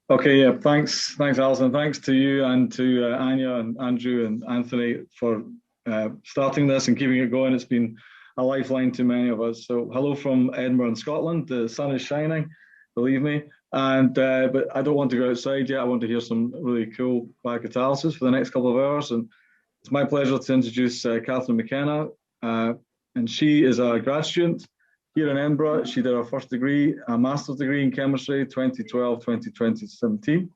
Okay, yeah, thanks, Alison. Thanks to you and to Anya and Andrew and Anthony for starting this and keeping it going. It's been a lifeline to many of us. So, hello from Edinburgh in Scotland. The sun is shining, believe me. And but I don't want to go outside yet. I want to hear some really cool biocatalysis for the next couple of hours. And it's my pleasure to introduce Catherine McKenna, and she is a grad student here in Edinburgh. She did her first degree, a master's degree in chemistry, 2012, 2017.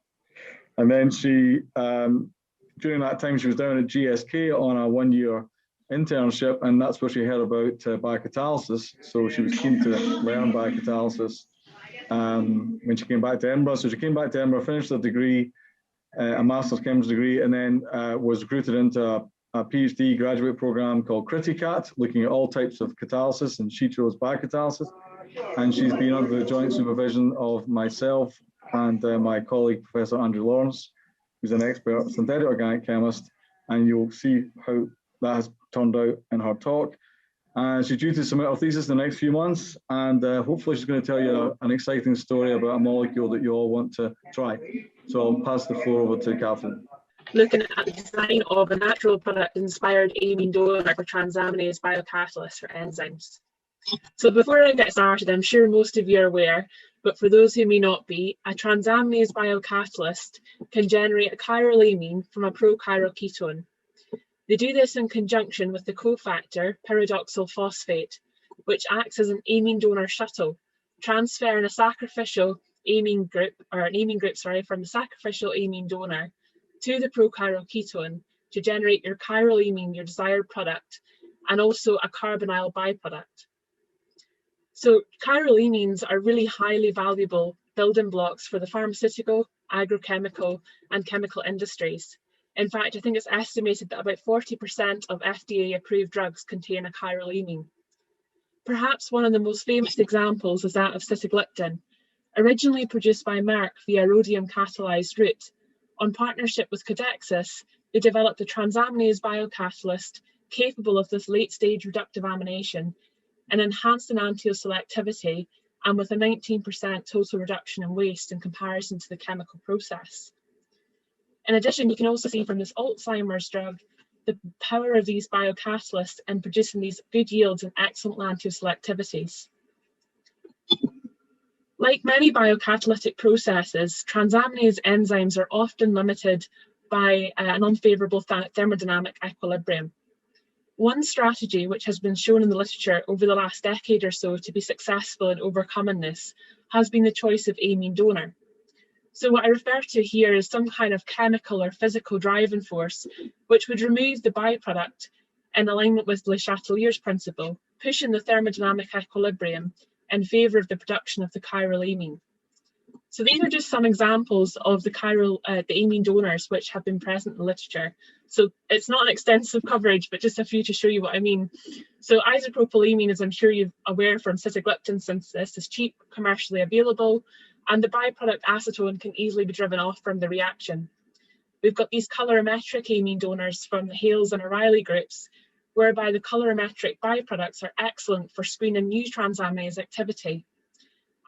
And then she, during that time, she was down at GSK on a 1-year internship, and that's where she heard about biocatalysis. So she was keen to learn biocatalysis when she came back to Edinburgh. So she came back to Edinburgh, finished her degree, a master's chemistry degree, and then was recruited into a PhD graduate program called CritiCat, looking at all types of catalysis, and she chose biocatalysis. And she's been under the joint supervision of myself and my colleague, Professor Andrew Lawrence, who's an expert synthetic organic chemist, and you'll see how that has turned out in her talk. She's due to submit her thesis in the next few months, and hopefully she's going to tell you an exciting story about a molecule that you all want to try. So I'll pass the floor over to Catherine. Looking at the design of a natural product-inspired amine donor for transaminase biocatalyst for enzymes. So before I get started, I'm sure most of you are aware, but for those who may not be, a transaminase biocatalyst can generate a chiral amine from a prochiral ketone. They do this in conjunction with the cofactor pyridoxal phosphate, which acts as an amine donor shuttle, transferring a sacrificial amine group, from the sacrificial amine donor to the prochiral ketone to generate your chiral amine, your desired product, and also a carbonyl byproduct. So chiral amines are really highly valuable building blocks for the pharmaceutical, agrochemical, and chemical industries. In fact, I think it's estimated that about 40% of FDA-approved drugs contain a chiral amine. Perhaps one of the most famous examples is that of sitagliptin, originally produced by Merck via rhodium-catalyzed route. On partnership with Codexis, they developed a transaminase biocatalyst capable of this late-stage reductive amination and enhanced in antiselectivity and with a 19% total reduction in waste in comparison to the chemical process. In addition, you can also see from this Alzheimer's drug the power of these biocatalysts in producing these good yields and excellent antiselectivities. Like many biocatalytic processes, transaminase enzymes are often limited by an unfavorable thermodynamic equilibrium. One strategy which has been shown in the literature over the last decade or so to be successful in overcoming this has been the choice of amine donor. So what I refer to here is some kind of chemical or physical driving force which would remove the byproduct in alignment with Le Chatelier's principle, pushing the thermodynamic equilibrium in favour of the production of the chiral amine. So these are just some examples of the amine donors which have been present in the literature. So it's not an extensive coverage, but just a few to show you what I mean. So isopropylamine, as I'm sure you're aware from sitagliptin synthesis, is cheap, commercially available, and the byproduct acetone can easily be driven off from the reaction. We've got these colorimetric amine donors from the Hales and O'Reilly groups, whereby the colorimetric byproducts are excellent for screening new transaminase activity.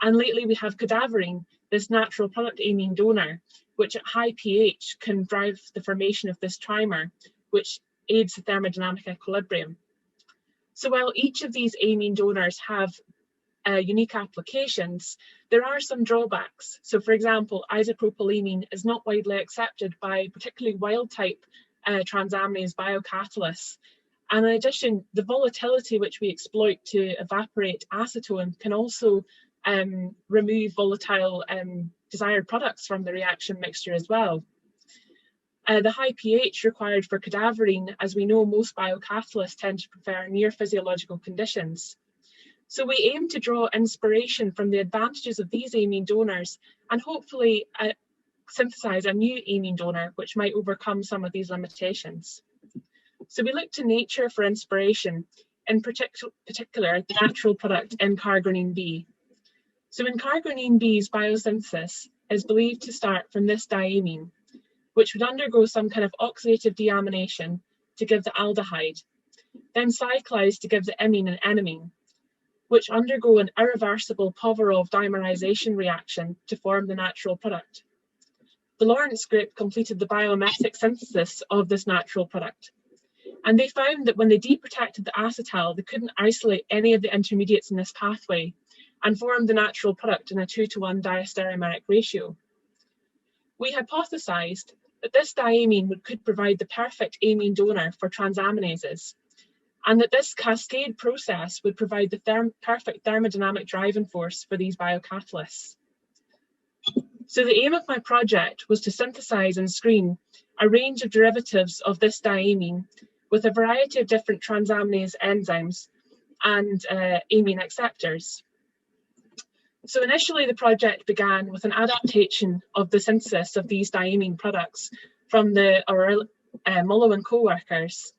And lately we have cadaverine, this natural product amine donor, which at high pH can drive the formation of this trimer, which aids the thermodynamic equilibrium. So while each of these amine donors have unique applications, there are some drawbacks. So for example, isopropylamine is not widely accepted by particularly wild type transaminase biocatalysts. And in addition, the volatility which we exploit to evaporate acetone can also remove volatile desired products from the reaction mixture as well. The high pH required for cadaverine, as we know, most biocatalysts tend to prefer near physiological conditions. So we aim to draw inspiration from the advantages of these amine donors and hopefully synthesize a new amine donor which might overcome some of these limitations. So we look to nature for inspiration, in particular the natural product N-cargrenine B. So N-cargrenine B's biosynthesis is believed to start from this diamine, which would undergo some kind of oxidative deamination to give the aldehyde, then cyclize to give the imine and enamine, which undergo an irreversible Povarov dimerization reaction to form the natural product. the Lawrence group completed the biomimetic synthesis of this natural product. And they found that when they deprotected the acetyl, they couldn't isolate any of the intermediates in this pathway and formed the natural product in a 2:1 diastereomeric ratio. We hypothesized that this diamine could provide the perfect amine donor for transaminases, and that this cascade process would provide the perfect thermodynamic driving force for these biocatalysts. So the aim of my project was to synthesize and screen a range of derivatives of this diamine with a variety of different transaminase enzymes and amine acceptors. So initially the project began with an adaptation of the synthesis of these diamine products from the Mullo and co-workers.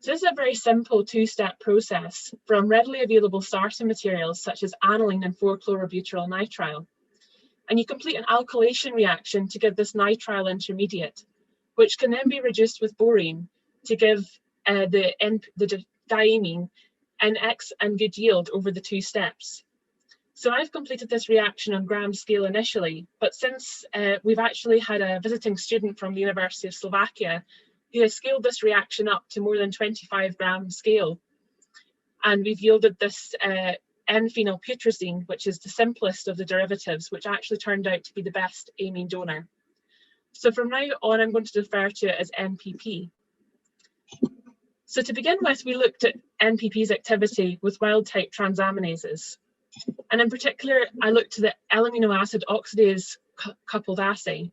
So this is a very simple two-step process from readily available starting materials such as aniline and 4-chlorobutyryl nitrile. And you complete an alkylation reaction to give this nitrile intermediate, which can then be reduced with borane to give the diamine an X and good yield over the two steps. So I've completed this reaction on gram scale initially, but since we've actually had a visiting student from the University of Slovakia who has scaled this reaction up to more than 25 gram scale, and we've yielded this N-phenylputrescine, which is the simplest of the derivatives, which actually turned out to be the best amine donor. So from now on, I'm going to refer to it as NPP. So to begin with, we looked at NPP's activity with wild-type transaminases. And in particular, I looked to the L-amino acid oxidase coupled assay.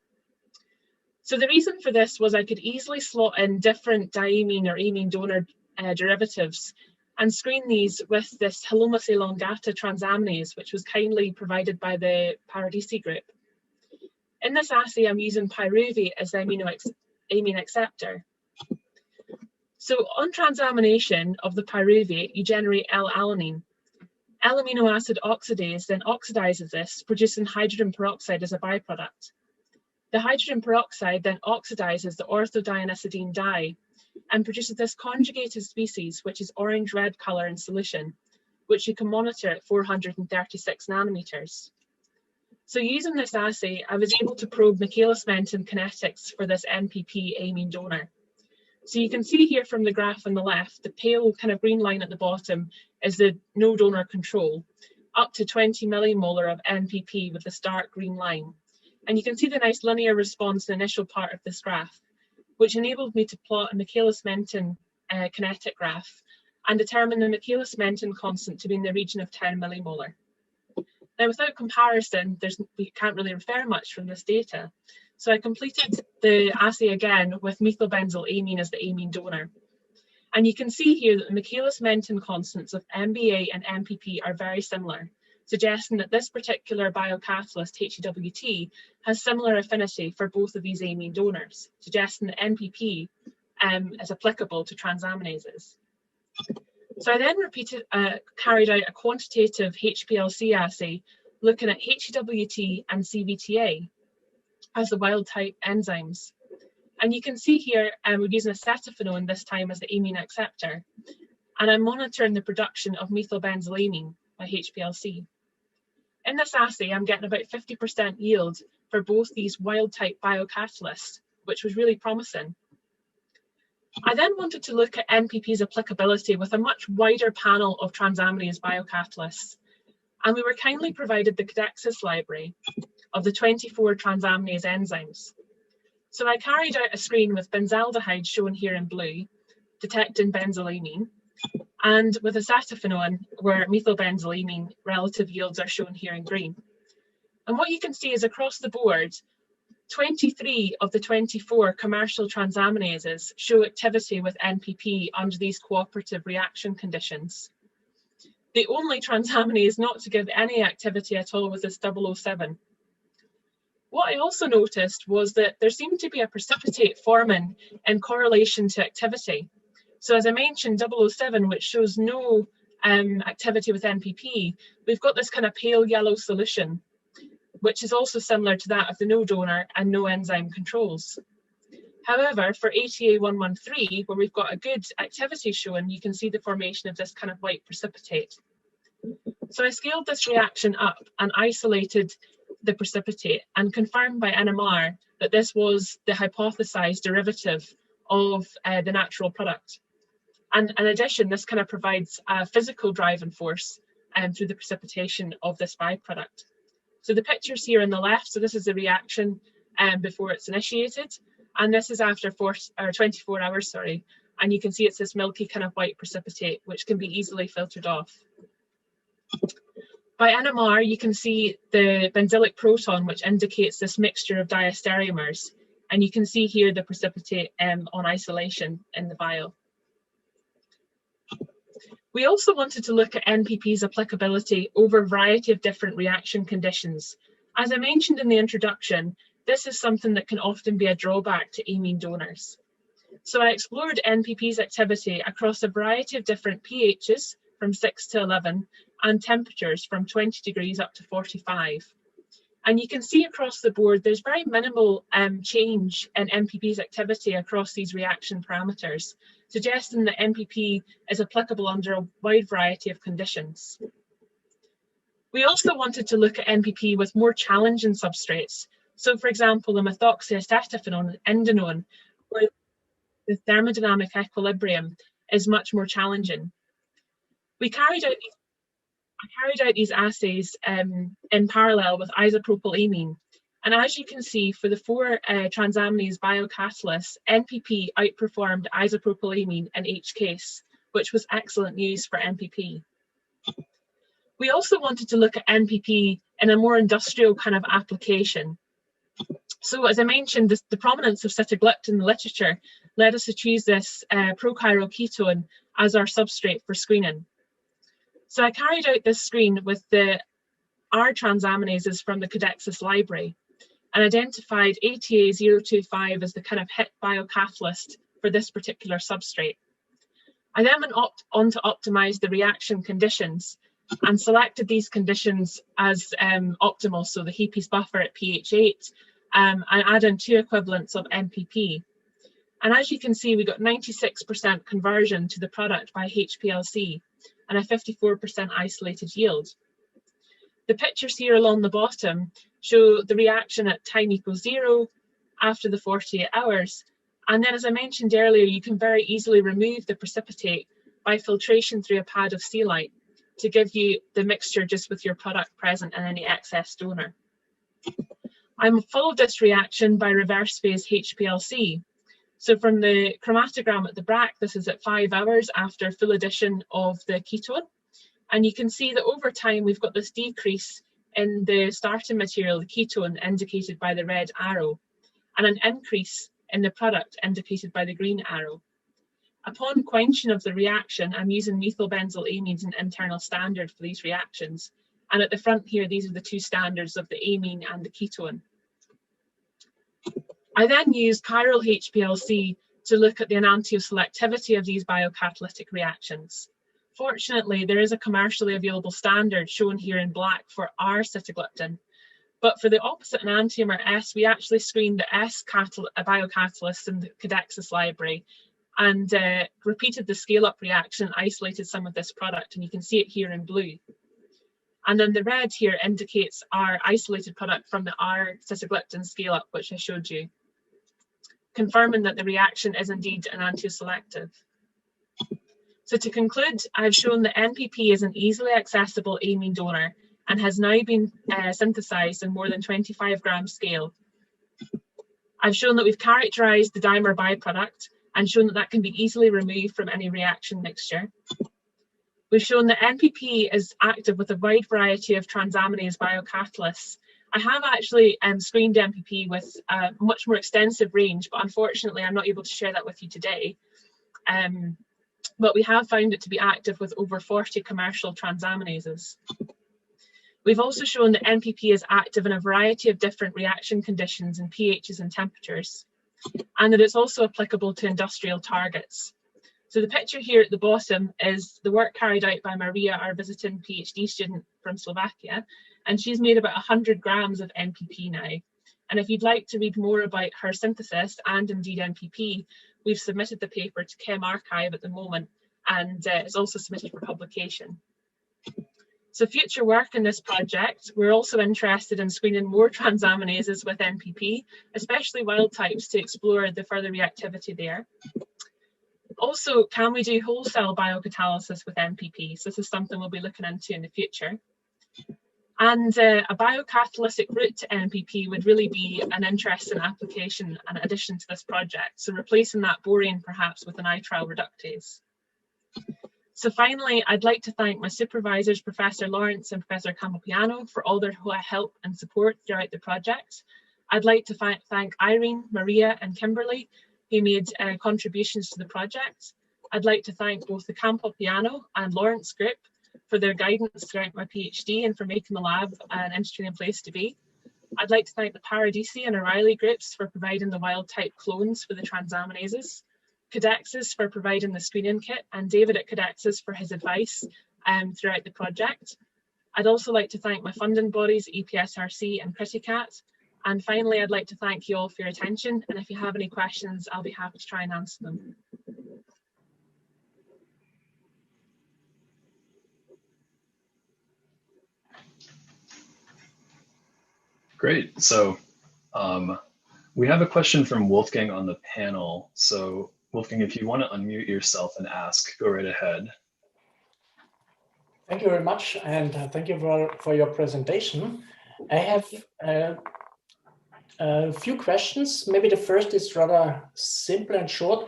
So the reason for this was I could easily slot in different diamine or amine donor derivatives and screen these with this Halomys elongata transaminase, which was kindly provided by the Paradisi group. In this assay, I'm using pyruvate as the amine acceptor. So on transamination of the pyruvate, you generate L-alanine. L-amino acid oxidase then oxidizes this, producing hydrogen peroxide as a byproduct. The hydrogen peroxide then oxidizes the orthodionisodine dye and produces this conjugated species, which is orange-red color in solution, which you can monitor at 436 nanometers. So using this assay, I was able to probe Michaelis-Menten kinetics for this NPP amine donor. So you can see here from the graph on the left, the pale kind of green line at the bottom is the no donor control, up to 20 millimolar of NPP with the stark green line. And you can see the nice linear response in the initial part of this graph, which enabled me to plot a Michaelis-Menten kinetic graph and determine the Michaelis-Menten constant to be in the region of 10 millimolar. Now, without comparison, we can't really infer much from this data. So I completed the assay again with methylbenzylamine as the amine donor. And you can see here that the Michaelis-Menten constants of MBA and MPP are very similar, suggesting that this particular biocatalyst, HEWT, has similar affinity for both of these amine donors, suggesting that MPP is applicable to transaminases. So I then carried out a quantitative HPLC assay looking at HEWT and CVTA as the wild type enzymes. And you can see here we're using acetophenone this time as the amine acceptor. And I'm monitoring the production of methylbenzylamine by HPLC. In this assay, I'm getting about 50% yield for both these wild type biocatalysts, which was really promising. I then wanted to look at NPP's applicability with a much wider panel of transaminase biocatalysts. And we were kindly provided the Codexis library of the 24 transaminase enzymes. So I carried out a screen with benzaldehyde shown here in blue, detecting benzylamine, and with acetophenone, where methylbenzylamine relative yields are shown here in green. And what you can see is across the board, 23 of the 24 commercial transaminases show activity with NPP under these cooperative reaction conditions. The only transaminase not to give any activity at all was this 007. What I also noticed was that there seemed to be a precipitate forming in correlation to activity. So as I mentioned, 007, which shows no activity with NPP, we've got this kind of pale yellow solution, which is also similar to that of the no donor and no enzyme controls. However, for ATA113, where we've got a good activity shown, you can see the formation of this kind of white precipitate. So I scaled this reaction up and isolated the precipitate and confirmed by NMR that this was the hypothesized derivative of the natural product. And in addition, this kind of provides a physical driving force through the precipitation of this byproduct. So the pictures here on the left, so this is the reaction before it's initiated, and this is after 24 hours, sorry, and you can see it's this milky kind of white precipitate, which can be easily filtered off. By NMR, you can see the benzylic proton, which indicates this mixture of diastereomers, and you can see here the precipitate on isolation in the vial. We also wanted to look at NPP's applicability over a variety of different reaction conditions. As I mentioned in the introduction, this is something that can often be a drawback to amine donors. So I explored NPP's activity across a variety of different pHs from 6 to 11 and temperatures from 20 degrees up to 45. And you can see across the board there's very minimal change in NPP's activity across these reaction parameters, suggesting that NPP is applicable under a wide variety of conditions. We also wanted to look at NPP with more challenging substrates. So for example, the methoxyacetophenone, indinone, where the thermodynamic equilibrium is much more challenging. I carried out these assays in parallel with isopropylamine. And as you can see, for the 4 transaminase biocatalysts, NPP outperformed isopropylamine in each case, which was excellent news for NPP. We also wanted to look at NPP in a more industrial kind of application. So as I mentioned, the prominence of sitagliptin in the literature led us to choose this prochiral ketone as our substrate for screening. So I carried out this screen with the R transaminases from the Codexis library and identified ATA025 as the kind of hit biocatalyst for this particular substrate. I then went on to optimize the reaction conditions and selected these conditions as optimal, so the Hepes buffer at pH 8, and add in 2 equivalents of NPP. And as you can see, we got 96% conversion to the product by HPLC and a 54% isolated yield. The pictures here along the bottom show the reaction at time equals 0 after the 48 hours. And then, as I mentioned earlier, you can very easily remove the precipitate by filtration through a pad of sealite to give you the mixture just with your product present and any excess donor. I followed this reaction by reverse phase HPLC. So from the chromatogram at the back, this is at 5 hours after full addition of the ketone. And you can see that over time, we've got this decrease in the starting material, the ketone, indicated by the red arrow, and an increase in the product indicated by the green arrow. Upon quenching of the reaction, I'm using methylbenzylamine as an internal standard for these reactions. And at the front here, these are the 2 standards of the amine and the ketone. I then used chiral HPLC to look at the enantioselectivity of these biocatalytic reactions. Fortunately, there is a commercially available standard shown here in black for R sitagliptin. But for the opposite enantiomer S, we actually screened the S biocatalysts in the Codexis library and repeated the scale-up reaction, isolated some of this product, and you can see it here in blue. And then the red here indicates our isolated product from the R sitagliptin scale-up, which I showed you, confirming that the reaction is indeed enantioselective. So to conclude, I've shown that NPP is an easily accessible amine donor and has now been synthesized in more than 25 gram scale. I've shown that we've characterized the dimer byproduct and shown that that can be easily removed from any reaction mixture. We've shown that NPP is active with a wide variety of transaminase biocatalysts. I have actually screened NPP with a much more extensive range, but unfortunately I'm not able to share that with you today. But we have found it to be active with over 40 commercial transaminases. We've also shown that NPP is active in a variety of different reaction conditions and pHs and temperatures, and that it's also applicable to industrial targets. So the picture here at the bottom is the work carried out by Maria, our visiting PhD student from Slovakia, and she's made about 100 grams of NPP now. And if you'd like to read more about her synthesis and indeed NPP, we've submitted the paper to Chem Archive at the moment, and it's also submitted for publication. So future work in this project, we're also interested in screening more transaminases with NPP, especially wild types, to explore the further reactivity there. Also, can we do whole cell biocatalysis with NPP? So this is something we'll be looking into in the future. And a biocatalytic route to NPP would really be an interesting application and addition to this project. So replacing that borane perhaps with an nitrile reductase. So finally, I'd like to thank my supervisors, Professor Lawrence and Professor Campopiano, for all their help and support throughout the project. I'd like to thank Irene, Maria and Kimberly, who made contributions to the project. I'd like to thank both the Campopiano and Lawrence group for their guidance throughout my PhD and for making the lab an interesting place to be. I'd like to thank the Paradisi and O'Reilly groups for providing the wild type clones for the transaminases, Codexis for providing the screening kit, and David at Codexis for his advice throughout the project. I'd also like to thank my funding bodies, EPSRC and Criticat. And finally, I'd like to thank you all for your attention. And if you have any questions, I'll be happy to try and answer them. Great. So we have a question from Wolfgang on the panel. So Wolfgang, if you want to unmute yourself and ask, go right ahead. Thank you very much, and thank you for your presentation. I have a few questions. Maybe the first is rather simple and short.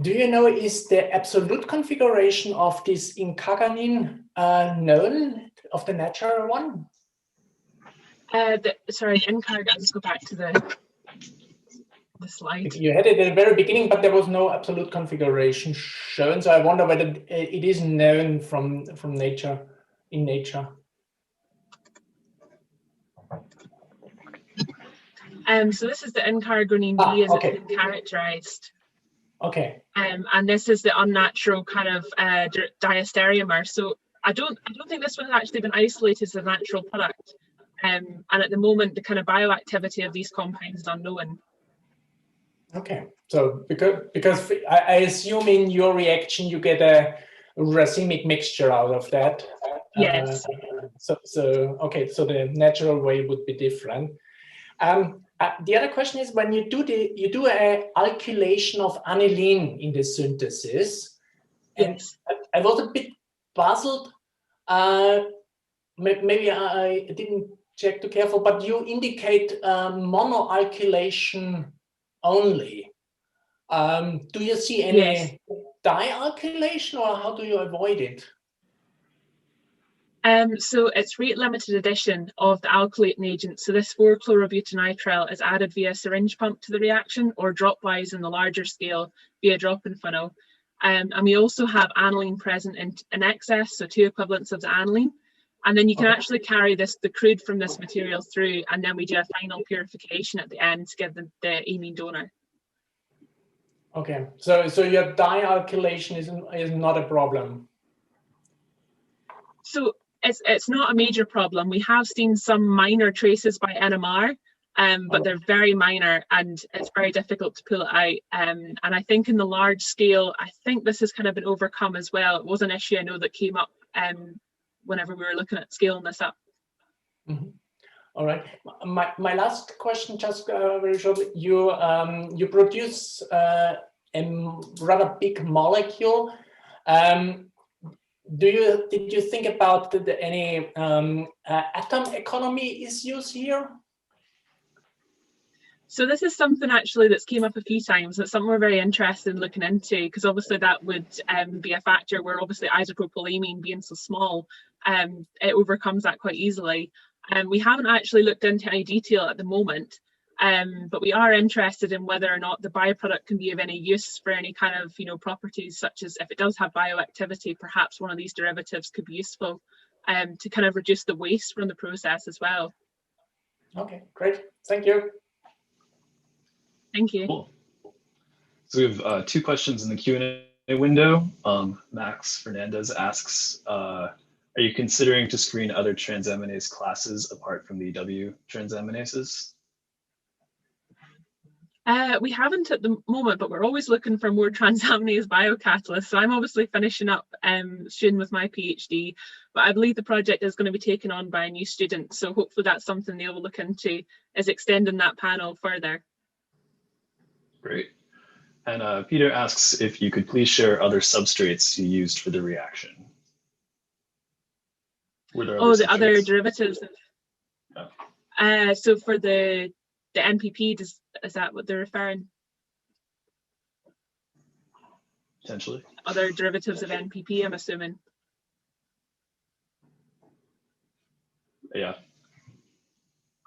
Do you know, is the absolute configuration of this incaganin known, of the natural one? Sorry, Incarg, I'll just go back to the slide. You had it at the very beginning, but there was no absolute configuration shown. So I wonder whether it is known from nature, in nature. So this is the Incargonine B as it's been characterized. Okay. And this is the unnatural kind of diastereomer. So I don't think this one has actually been isolated as a natural product. And at the moment, the kind of bioactivity of these compounds is unknown. Okay, so because I assume in your reaction you get a racemic mixture out of that. Yes. So okay, so the natural way would be different. The other question is, when you do a alkylation of aniline in the synthesis, and I was a bit puzzled. Maybe I didn't check too careful, but you indicate monoalkylation only. Do you see any dialkylation, or how do you avoid it? So it's rate limited addition of the alkylating agent. So this 4-chlorobutynitrile is added via syringe pump to the reaction, or dropwise in the larger scale via drop-in funnel. And we also have aniline present in excess, so 2 equivalents of the aniline. And then you can actually carry the crude from this material through, and then we do a final purification at the end to give the amine donor. Okay, so your dialkylation is not a problem. So it's not a major problem. We have seen some minor traces by NMR, but they're very minor, and it's very difficult to pull it out. And I think in the large scale, I think this has kind of been overcome as well. It was an issue I know that came up whenever we were looking at scaling this up. Mm-hmm. All right. My last question, just very shortly. You produce a rather big molecule. Did you think about any atom economy issues here? So this is something actually that's came up a few times. It's something we're very interested in looking into, because obviously that would be a factor where obviously isopropylamine being so small, it overcomes that quite easily. We haven't actually looked into any detail at the moment, but we are interested in whether or not the byproduct can be of any use for any kind of properties, such as if it does have bioactivity, perhaps one of these derivatives could be useful to kind of reduce the waste from the process as well. Okay, great. Thank you. Thank you. Cool. So we have 2 questions in the Q&A window. Max Fernandez asks, are you considering to screen other transaminase classes apart from the W transaminases? We haven't at the moment, but we're always looking for more transaminase biocatalysts. So I'm obviously finishing up soon with my PhD, but I believe the project is going to be taken on by a new student. So hopefully that's something they'll look into, is extending that panel further. Great. And Peter asks if you could please share other substrates you used for the reaction. Were there the other derivatives. Yeah. So for the NPP, is that what they're referring? Potentially. Other derivatives of NPP, I'm assuming. Yeah.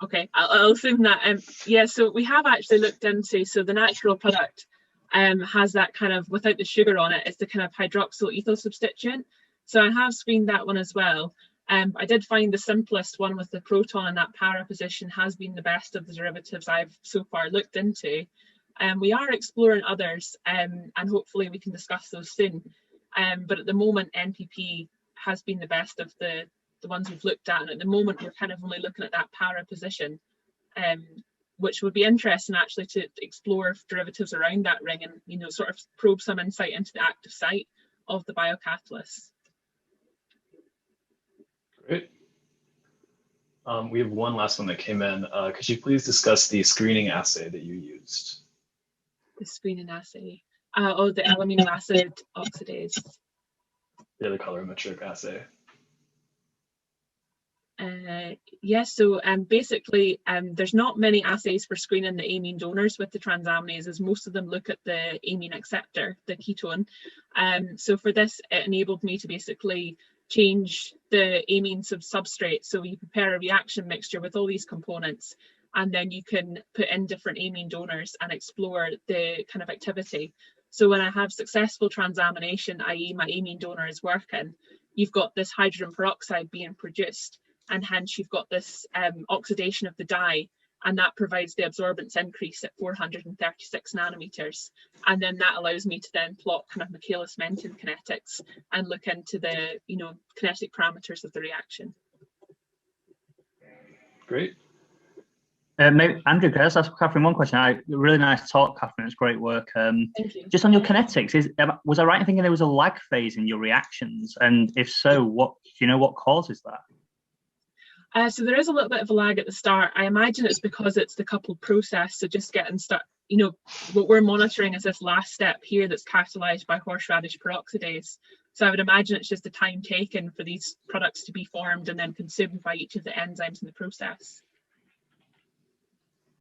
Okay, I'll assume that. Yeah, so we have actually looked into, so the natural product has that kind of, without the sugar on it, it's the kind of hydroxyl ethyl substituent. So I have screened that one as well. I did find the simplest one with the proton in that para position has been the best of the derivatives I've so far looked into. We are exploring others, and hopefully we can discuss those soon. But at the moment, NPP has been the best of the ones we've looked at, and at the moment we're kind of only looking at that para position, which would be interesting actually to explore derivatives around that ring and, you know, sort of probe some insight into the active site of the biocatalysts. Great. We have one last one that came in. Could you please discuss the screening assay that you used? The screening assay. Oh, the amino acid oxidase. Yeah, the colorimetric assay. Yes, so basically there's not many assays for screening the amine donors with the transaminases. Most of them look at the amine acceptor, the ketone. So for this, it enabled me to basically change the amine substrate. So you prepare a reaction mixture with all these components, and then you can put in different amine donors and explore the kind of activity. So when I have successful transamination, i.e. my amine donor is working, you've got this hydrogen peroxide being produced, and hence you've got this oxidation of the dye, and that provides the absorbance increase at 436 nanometers. And then that allows me to then plot kind of Michaelis-Menten kinetics and look into the, you know, kinetic parameters of the reaction. Great. Maybe, Andrew, could I just ask Catherine one question? Really nice talk, Catherine. It's great work. Thank you. Just on your kinetics, was I right in thinking there was a lag phase in your reactions? And if so, do you know what causes that? So there is a little bit of a lag at the start. I imagine it's because it's the coupled process. So just getting stuck, you know, what we're monitoring is this last step here that's catalyzed by horseradish peroxidase. So I would imagine it's just the time taken for these products to be formed and then consumed by each of the enzymes in the process.